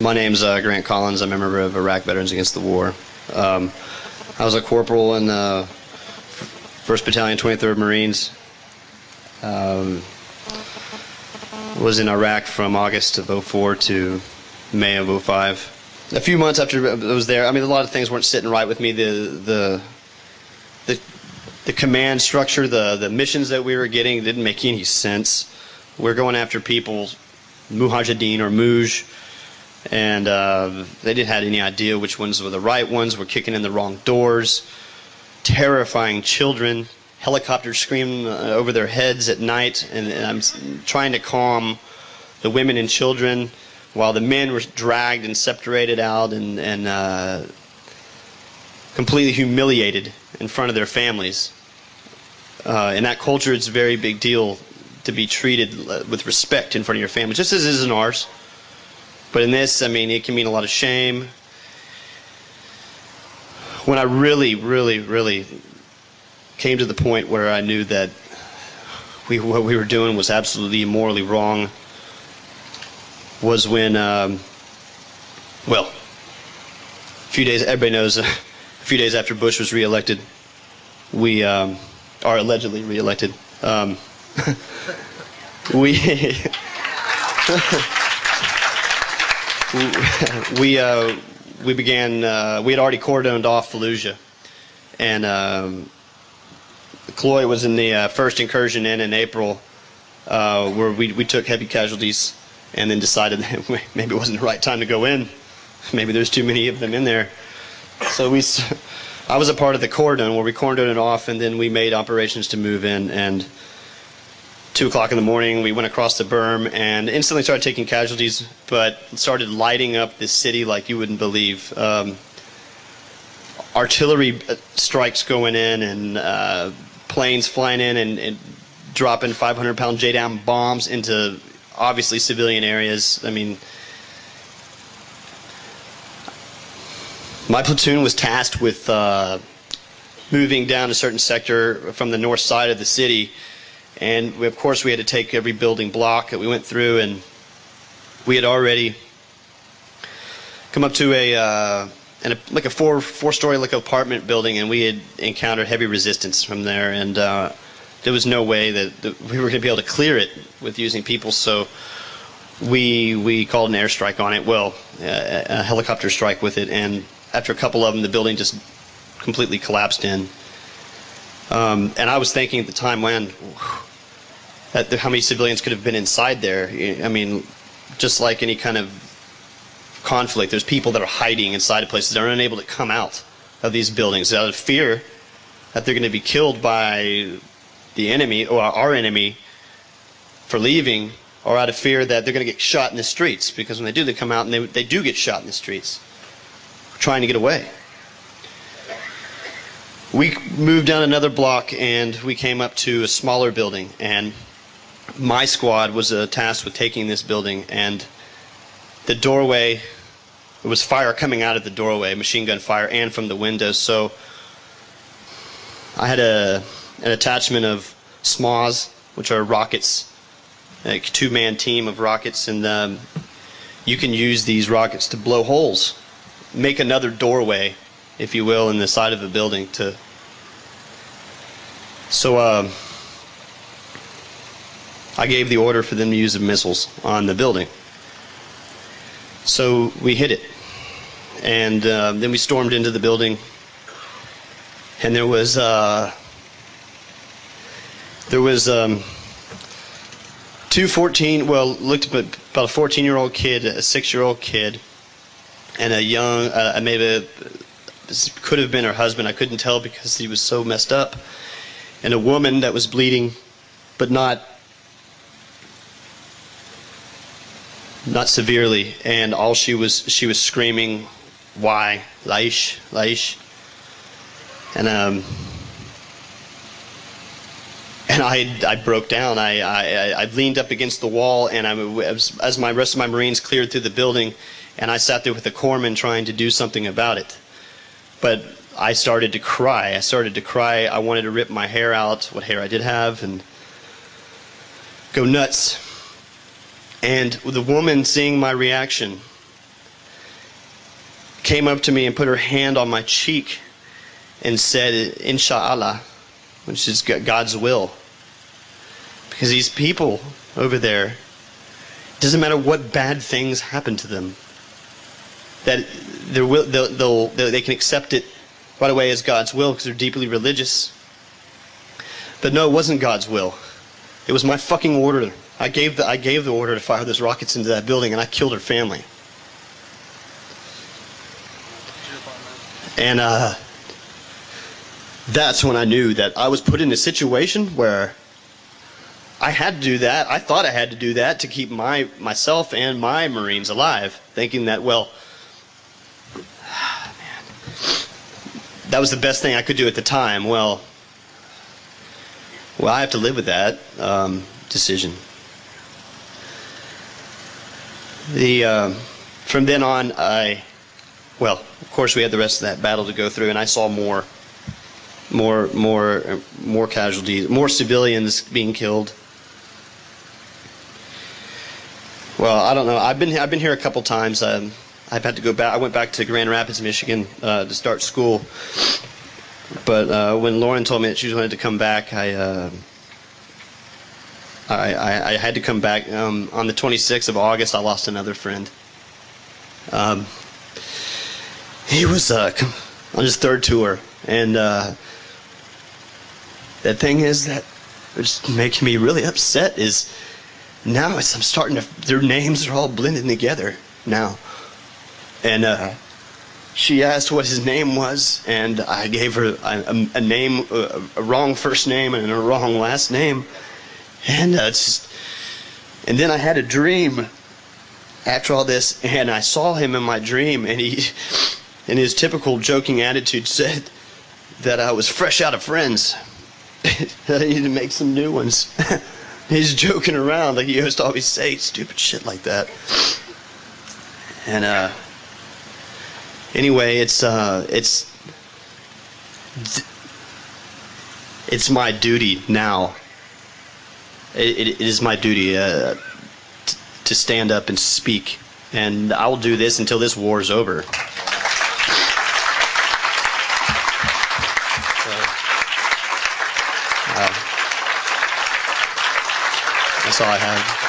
My name's Grant Collins. I'm a member of Iraq Veterans Against the War. I was a corporal in the 1st Battalion, 23rd Marines. Was in Iraq from August of '04 to May of '05. A few months after I was there, I mean, a lot of things weren't sitting right with me. The command structure, the missions that we were getting didn't make any sense. We're going after people, mujahideen or muj, and they didn't have any idea which ones were the right ones. We're kicking in the wrong doors, terrifying children, helicopters screaming over their heads at night, and I'm trying to calm the women and children while the men were dragged and separated out and completely humiliated in front of their families. In that culture, it's a very big deal to be treated with respect in front of your family, just as it is in ours. But in this, I mean, it can mean a lot of shame. When I really came to the point where I knew that what we were doing was absolutely morally wrong was when, well, a few days, everybody knows, a few days after Bush was reelected, we are allegedly reelected. We began, we had already cordoned off Fallujah, and Cloy was in the first incursion in April, where we took heavy casualties and then decided that maybe it wasn't the right time to go in. Maybe there's too many of them in there. So I was a part of the cordon where we cordoned it off, and then we made operations to move in, and 2 o'clock in the morning we went across the berm and instantly started taking casualties, but started lighting up this city like you wouldn't believe. Artillery strikes going in, and planes flying in and dropping 500-pound J-down bombs into obviously civilian areas. I mean, my platoon was tasked with moving down a certain sector from the north side of the city, and of course we had to take every building block that we went through, and we had already come up to like a four-story like apartment building, and we had encountered heavy resistance from there, and there was no way that we were going to be able to clear it with using people. So we called an airstrike on it, well, a helicopter strike with it, and after a couple of them, the building just completely collapsed in. And I was thinking at the time, man, how many civilians could have been inside there? I mean, just like any kind of conflict, there's people that are hiding inside of places that are unable to come out of these buildings out of fear that they're going to be killed by the enemy or our enemy for leaving, or out of fear that they're going to get shot in the streets, because when they do, they come out and they do get shot in the streets trying to get away. We moved down another block and we came up to a smaller building, and my squad was tasked with taking this building, and the doorway, there was fire coming out of the doorway, machine gun fire, and from the windows. So I had an attachment of SMAs, which are rockets, a two-man team of rockets, and you can use these rockets to blow holes, make another doorway, if you will, in the side of the building. So I gave the order for them to use the missiles on the building. So we hit it, and then we stormed into the building, and there was two 14, well, looked about a 14-year-old kid, a 6-year-old kid, and a young, maybe could have been her husband, I couldn't tell because he was so messed up, and a woman that was bleeding, but not severely, and all she was screaming, "Why, Laish, Laish," and I broke down. I leaned up against the wall, and as my rest of my Marines cleared through the building, and I sat there with the corpsman trying to do something about it. But I started to cry. I wanted to rip my hair out, what hair I did have, and go nuts. And the woman, seeing my reaction, came up to me and put her hand on my cheek and said, Inshallah, which is God's will. Because these people over there, it doesn't matter what bad things happen to them, that they can accept it right away as God's will because they're deeply religious. But no, it wasn't God's will. It was my fucking order. I gave the order to fire those rockets into that building, and I killed her family. And that's when I knew that I was put in a situation where I had to do that. I thought I had to do that to keep myself and my Marines alive, thinking that, well, man, that was the best thing I could do at the time. Well, I have to live with that decision. From then on, well, of course, we had the rest of that battle to go through, and I saw more casualties, more civilians being killed. Well, I don't know. I've been here a couple times. I've had to go back. I went back to Grand Rapids, Michigan, to start school. But when Lauren told me that she wanted to come back, I had to come back. On the 26th of August, I lost another friend. He was on his third tour, and the thing is that what's making me really upset is now I'm starting to, their names are all blending together now. And she asked what his name was, and I gave her a name, a wrong first name and a wrong last name. And and then I had a dream after all this, and I saw him in my dream, and he, in his typical joking attitude, said that I was fresh out of Friends. That I needed to make some new ones. He's joking around like he used to always say stupid shit like that. And anyway, it's my duty now. It is my duty to stand up and speak, and I will do this until this war is over. That's all I have.